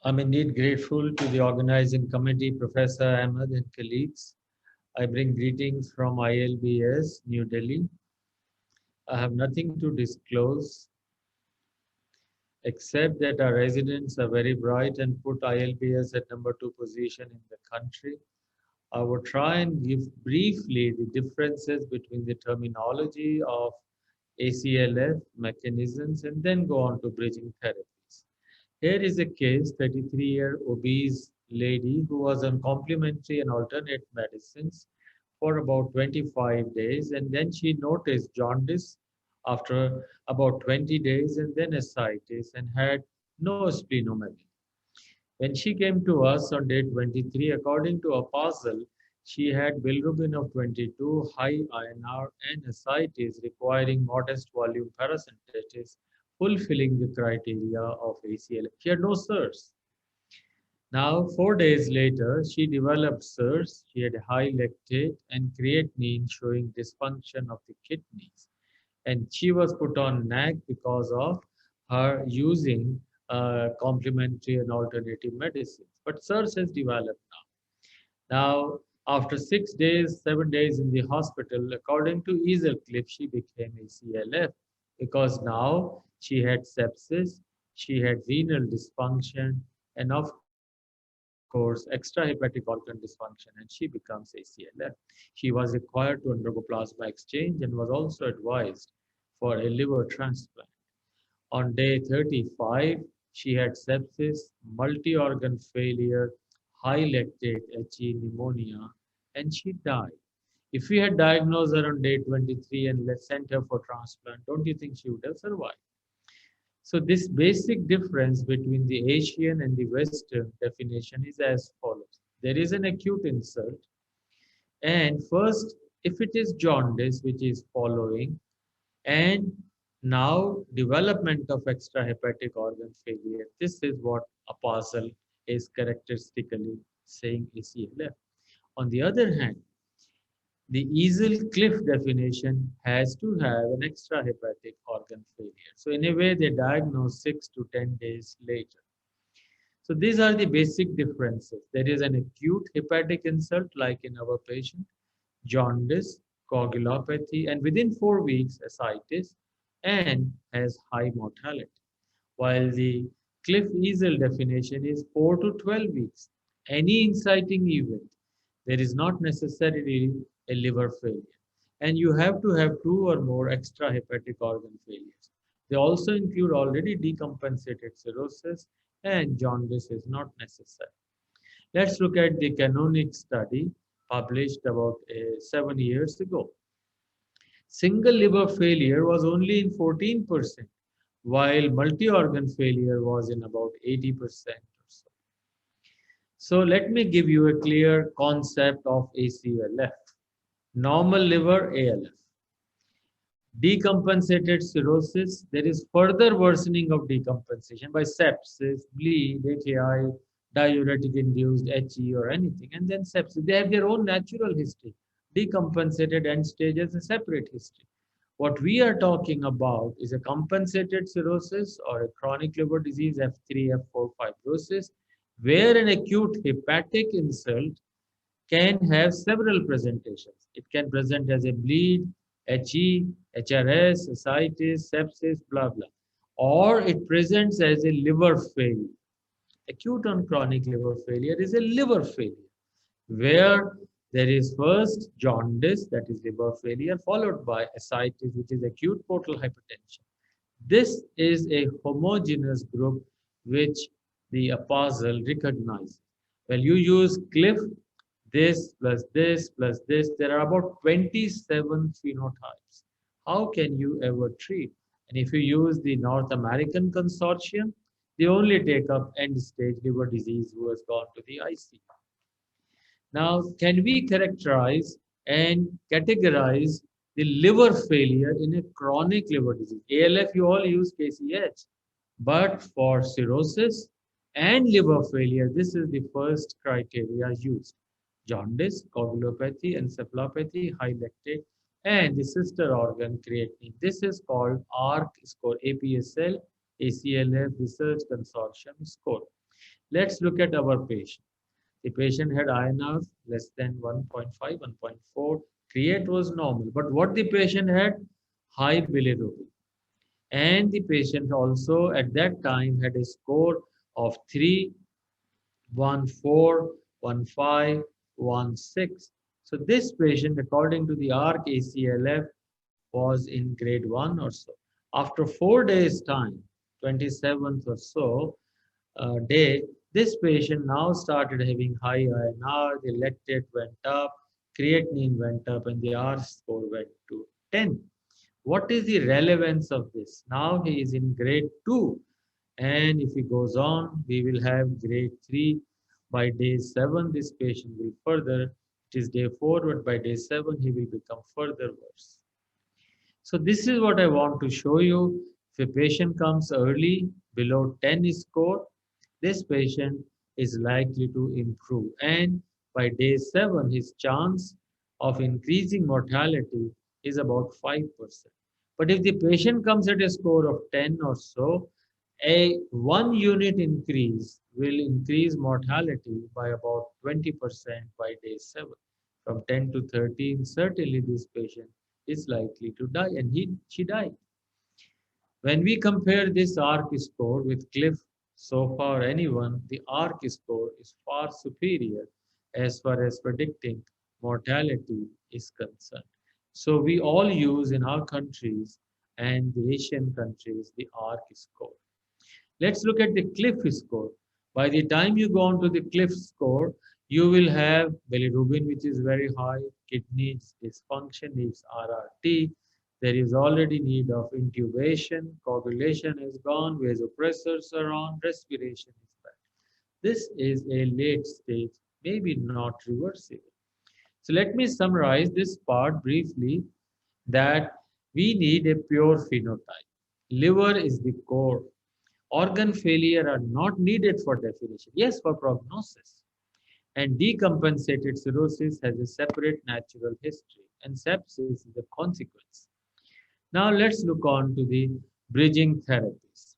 I'm indeed grateful to the organizing committee, Professor Ahmed and colleagues. I bring greetings from ILBS, New Delhi. I have nothing to disclose except that our residents are very bright and put ILBS at number 2 position in the country. I will try and give briefly the differences between the terminology of ACLF mechanisms and then go on to bridging therapies. Here is a case, 33-year obese lady who was on complementary and alternate medicines for about 25 days, and then she noticed jaundice after about 20 days and then ascites and had no splenomegaly. When she came to us on day 23, according to a puzzle, she had bilirubin of 22, high INR, and ascites requiring modest volume paracentesis, fulfilling the criteria of ACL. She had no SIRS. Now, 4 days later, she developed SIRS. She had high lactate and creatinine showing dysfunction of the kidneys. And she was put on NAC because of her using complementary and alternative medicines. But SIRS has developed now. Now, after 6 days, 7 days in the hospital, according to Easelcliff, she became ACLF because now she had sepsis, she had renal dysfunction, and of course, extrahepatic organ dysfunction, and she becomes ACLF. She was required to undergo plasma exchange and was also advised for a liver transplant. On day 35, she had sepsis, multi-organ failure, high lactate HE pneumonia, and she died. If we had diagnosed her on day 23 and sent her for transplant, don't you think she would have survived? So this basic difference between the Asian and the Western definition is as follows. There is an acute insult, and first, if it is jaundice, which is following, and now development of extrahepatic organ failure. This is what a puzzle is characteristically saying ACLF. On the other hand, the Easel-Cliff definition has to have an extrahepatic organ failure. So in a way, they diagnose 6 to 10 days later. So these are the basic differences. There is an acute hepatic insult like in our patient, jaundice, coagulopathy, and within 4 weeks, ascites, and has high mortality. While the Cliff Easel definition is 4 to 12 weeks. Any inciting event, there is not necessarily a liver failure. And you have to have 2 or more extrahepatic organ failures. They also include already decompensated cirrhosis, and jaundice is not necessary. Let's look at the canonic study published about 7 years ago. Single liver failure was only in 14%, while multi-organ failure was in about 80% or so. So let me give you a clear concept of ACLF. Normal liver ALF. Decompensated cirrhosis, there is further worsening of decompensation by sepsis, bleed, AKI, diuretic induced HE or anything, and then sepsis. They have their own natural history. Decompensated end stage has a separate history. What we are talking about is a compensated cirrhosis or a chronic liver disease F3, F4 fibrosis, where an acute hepatic insult can have several presentations. It can present as a bleed, HE, HRS, ascites, sepsis, blah, blah. Or it presents as a liver failure. Acute and chronic liver failure is a liver failure, where there is first jaundice, that is liver failure, followed by ascites, which is acute portal hypertension. This is a homogeneous group which the apostle recognizes. Well, you use Cliff, this plus this plus this, there are about 27 phenotypes. How can you ever treat? And if you use the North American consortium, they only take up end-stage liver disease who has gone to the ICU. Now, can we characterize and categorize the liver failure in a chronic liver disease? ALF, you all use KCH, but for cirrhosis and liver failure, this is the first criteria used. Jaundice, coagulopathy, encephalopathy, high lactate, and the sister organ creatinine. This is called ARC score, APSL, ACLF Research Consortium score. Let's look at our patient. The patient had INR less than 1.5, 1.4. Create was normal. But what the patient had? High bilirubin. And the patient also at that time had a score of 3, 1, 4, 1, 5, 1, 6. So this patient, according to the ARC ACLF, was in grade 1 or so. After 4 days time, 27th or so day, this patient now started having high INR, the lactate went up, creatinine went up, and the R score went to 10. What is the relevance of this? Now he is in grade 2, and if he goes on, we will have grade 3. By day 7, this patient will further, it is day 4, but by day 7, he will become further worse. So this is what I want to show you. If a patient comes early, below 10 score, this patient is likely to improve. And by day 7, his chance of increasing mortality is about 5%. But if the patient comes at a score of 10 or so, a 1 unit increase will increase mortality by about 20% by day 7. From 10 to 13, certainly this patient is likely to die, and she died. When we compare this ARC score with Cliff, SOFA or anyone, the ARC score is far superior as far as predicting mortality is concerned. So we all use in our countries and the Asian countries the ARC score. Let's look at the Cliff score. By the time you go on to the Cliff score, you will have bilirubin, which is very high, kidneys dysfunction, needs RRT. There is already need of intubation, coagulation is gone, vasopressors are on, respiration is bad. This is a late stage, maybe not reversible. So let me summarize this part briefly that we need a pure phenotype. Liver is the core. Organ failure are not needed for definition. Yes, for prognosis. And decompensated cirrhosis has a separate natural history, and sepsis is a consequence. Now let's look on to the bridging therapies.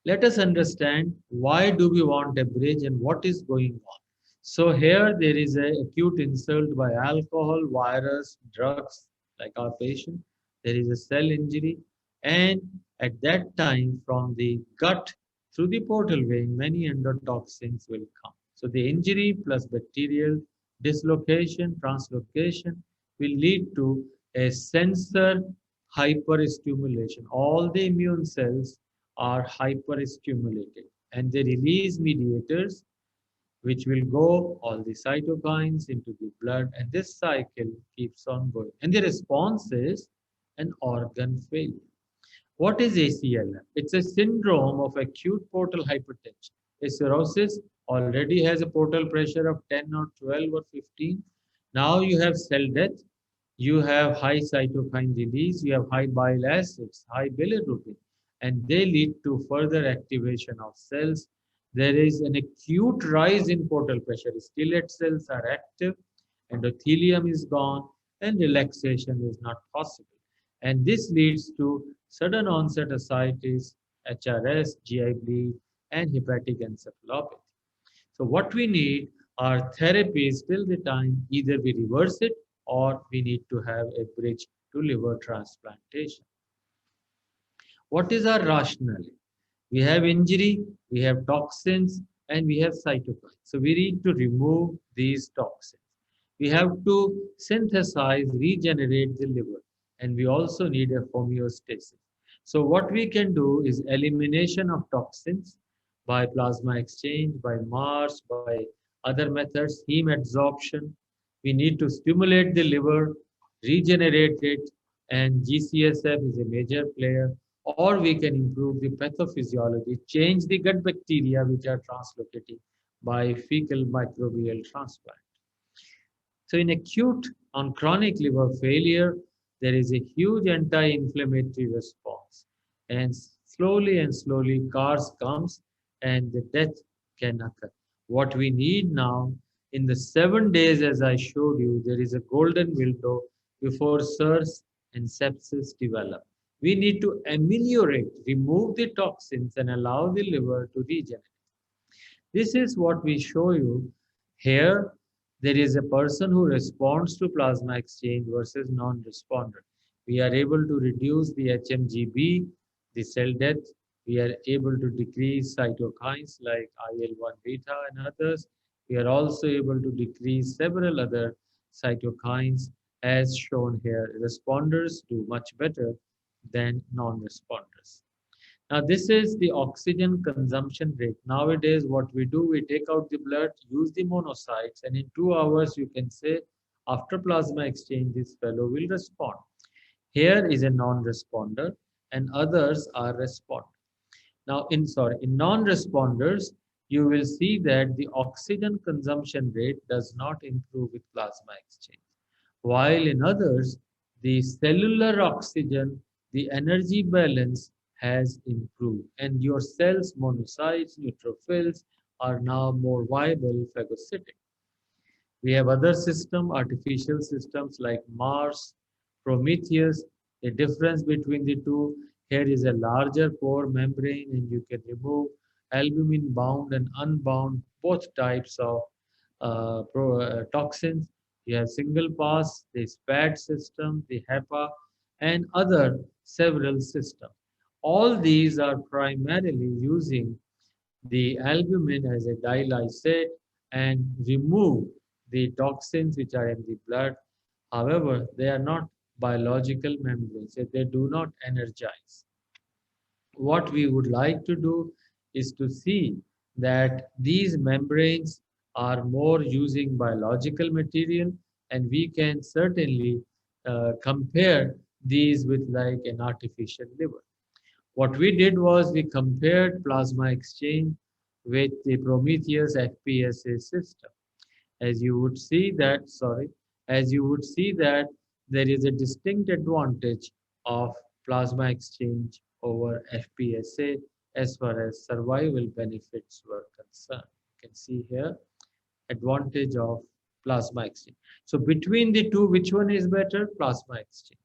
Let us understand why do we want a bridge and what is going on. So here there is an acute insult by alcohol, virus, drugs, like our patient. There is a cell injury, and at that time from the gut through the portal vein, many endotoxins will come. So the injury plus bacterial dislocation, translocation will lead to a sensor hyperstimulation. All the immune cells are hyperstimulated and they release mediators which will go all the cytokines into the blood, and this cycle keeps on going. And the response is an organ failure. What is ACLF? It's a syndrome of acute portal hypertension. A cirrhosis already has a portal pressure of 10 or 12 or 15. Now you have cell death, you have high cytokine release, you have high bile acids, high bilirubin, and they lead to further activation of cells. There is an acute rise in portal pressure. Stellate cells are active, endothelium is gone, and relaxation is not possible. And this leads to sudden onset ascites, HRS, GI bleed, and hepatic encephalopathy. So what we need are therapies till the time either we reverse it or we need to have a bridge to liver transplantation. What is our rationale? We have injury, we have toxins, and we have cytokines. So we need to remove these toxins. We have to synthesize, regenerate the liver, and we also need a homeostasis. So what we can do is elimination of toxins by plasma exchange, by MARS, by other methods, heme adsorption. We need to stimulate the liver, regenerate it, and GCSF is a major player. Or we can improve the pathophysiology, change the gut bacteria which are translocating by fecal microbial transplant. So in acute on chronic liver failure, there is a huge anti-inflammatory response. And slowly CARS comes and the death can occur. What we need now, in the 7 days as I showed you, there is a golden window before SIRS and sepsis develop. We need to ameliorate, remove the toxins and allow the liver to regenerate. This is what we show you here. There is a person who responds to plasma exchange versus non-responder. We are able to reduce the HMGB, the cell death. We are able to decrease cytokines like IL-1 beta and others. We are also able to decrease several other cytokines as shown here. Responders do much better than non-responders. Now, this is the oxygen consumption rate. Nowadays, what we do, we take out the blood, use the monocytes, and in 2 hours, you can say, after plasma exchange, this fellow will respond. Here is a non-responder, and others are responders. Now, in non-responders, you will see that the oxygen consumption rate does not improve with plasma exchange. While in others, the cellular oxygen, the energy balance has improved, and your cells, monocytes, neutrophils are now more viable phagocytic. We have other systems, artificial systems like Mars, Prometheus. The difference between the two, here is a larger pore membrane and you can remove albumin bound and unbound both types of toxins. You have single pass, the SPAD system, the HEPA, and other several systems. All these are primarily using the albumin as a dilysate and remove the toxins which are in the blood. However, they are not biological membranes, so they do not energize. What we would like to do is to see that these membranes are more using biological material, and we can certainly compare these with like an artificial liver. What we did was we compared plasma exchange with the Prometheus FPSA system. As you would see that, as you would see that there is a distinct advantage of plasma exchange over FPSA as far as survival benefits were concerned. You can see here advantage of plasma exchange. So between the two, which one is better? Plasma exchange.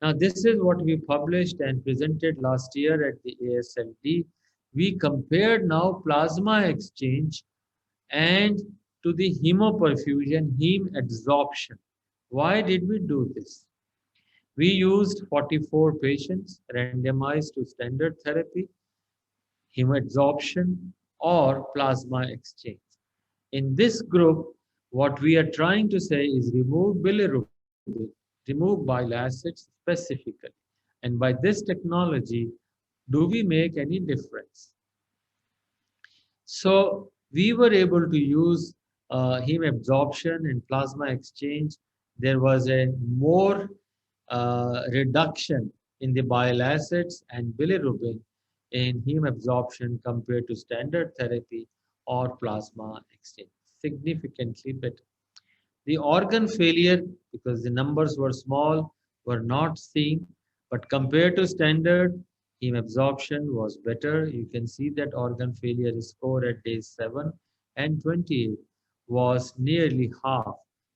Now, this is what we published and presented last year at the ASLD. We compared now plasma exchange and to the hemoperfusion, heme adsorption. Why did we do this? We used 44 patients randomized to standard therapy, hemadsorption, or plasma exchange. In this group, what we are trying to say is remove bilirubin, remove bile acids specifically. And by this technology, do we make any difference? So we were able to use heme absorption and plasma exchange. There was a more reduction in the bile acids and bilirubin in heme absorption compared to standard therapy or plasma exchange, significantly better. The organ failure, because the numbers were small, were not seen, but compared to standard, heme absorption was better. You can see that organ failure score at day 7 and 28 was nearly half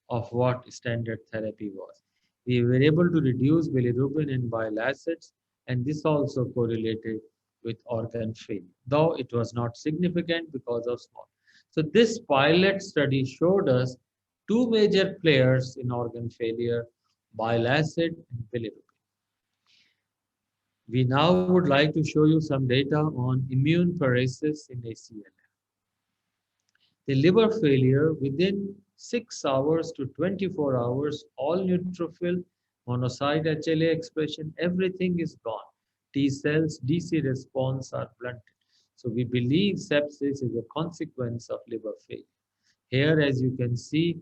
of what standard therapy was. We were able to reduce bilirubin and bile acids, and this also correlated with organ failure, though it was not significant because of small. So this pilot study showed us two major players in organ failure, bile acid and bilirubin. We now would like to show you some data on immune paresis in ACLF. The liver failure within 6 hours to 24 hours, all neutrophil, monocyte HLA expression, everything is gone. T cells, DC response are blunted. So we believe sepsis is a consequence of liver failure. Here, as you can see,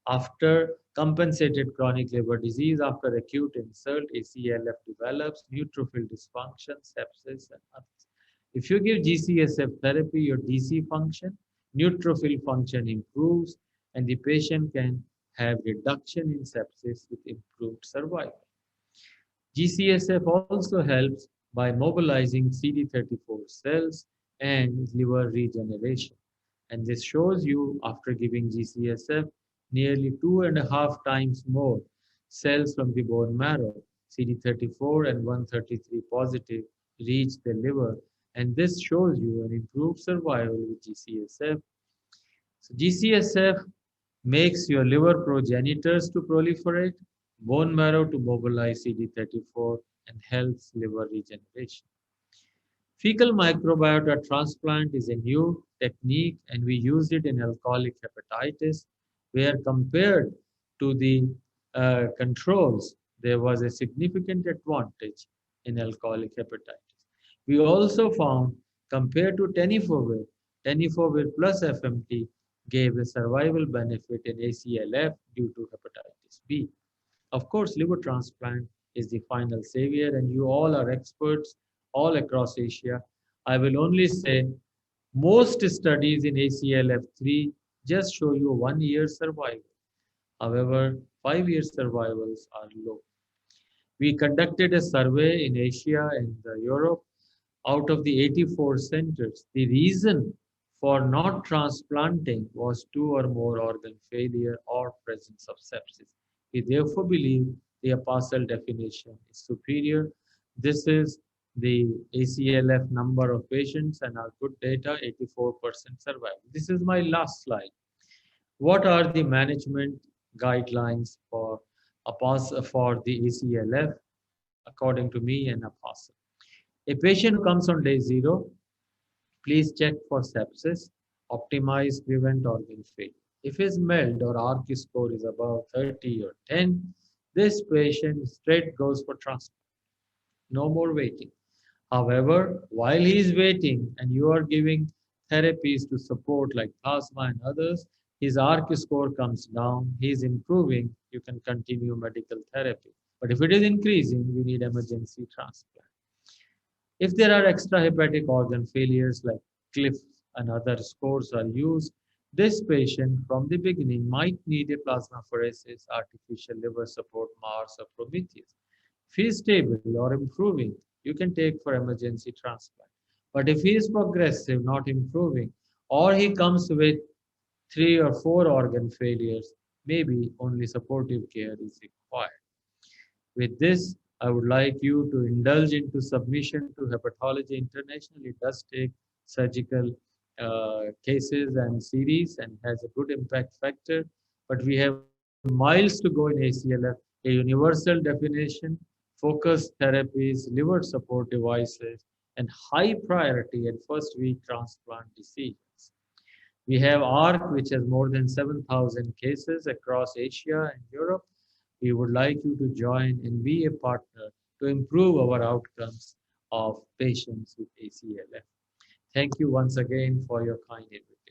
after compensated chronic liver disease, after acute insult, ACLF develops, neutrophil dysfunction, sepsis, and others. If you give GCSF therapy, your DC function, neutrophil function improves, and the patient can have reduction in sepsis with improved survival. GCSF also helps by mobilizing CD34 cells and liver regeneration. And this shows you after giving GCSF, nearly 2.5 times more cells from the bone marrow, CD34 and 133 positive, reach the liver And this shows you an improved survival with GCSF. So GCSF makes your liver progenitors to proliferate, bone marrow to mobilize CD34, and helps liver regeneration. Fecal microbiota transplant is a new technique, and we use it in alcoholic hepatitis, where compared to the controls, there was a significant advantage in alcoholic hepatitis. We also found, compared to tenofovir plus FMT gave a survival benefit in ACLF due to hepatitis B. Of course, liver transplant is the final savior, and you all are experts all across Asia. I will only say most studies in ACLF3 just show you 1 year survival. However, 5 year survivals are low. We conducted a survey in Asia and Europe. Out of the 84 centers, the reason for not transplanting was 2 or more organ failure or presence of sepsis. We therefore believe the APASL definition is superior. This is the ACLF number of patients and our good data, 84% survival. This is my last slide. What are the management guidelines for for the ACLF according to me and APASL? A patient who comes on day 0, please check for sepsis, optimize, prevent organ failure. If his MELD or ARC score is above 30 or 10, this patient straight goes for transplant. No more waiting. However, while he is waiting and you are giving therapies to support like plasma and others, his ARC score comes down, he is improving, you can continue medical therapy. But if it is increasing, you need emergency transplant. If there are extrahepatic organ failures like CLIF and other scores are used, this patient from the beginning might need a plasmapheresis, artificial liver support, Mars or Prometheus. If he is stable or improving, you can take for emergency transplant. But if he is progressive, not improving, or he comes with 3 or 4 organ failures, maybe only supportive care is required. With this, I would like you to indulge into submission to Hepatology International. It does take surgical cases and series and has a good impact factor, but we have miles to go in ACLF, a universal definition, focused therapies, liver support devices, and high priority at first week transplant decisions. We have ARC, which has more than 7,000 cases across Asia and Europe. We would like you to join and be a partner to improve our outcomes of patients with ACLF. Thank you once again for your kind invitation.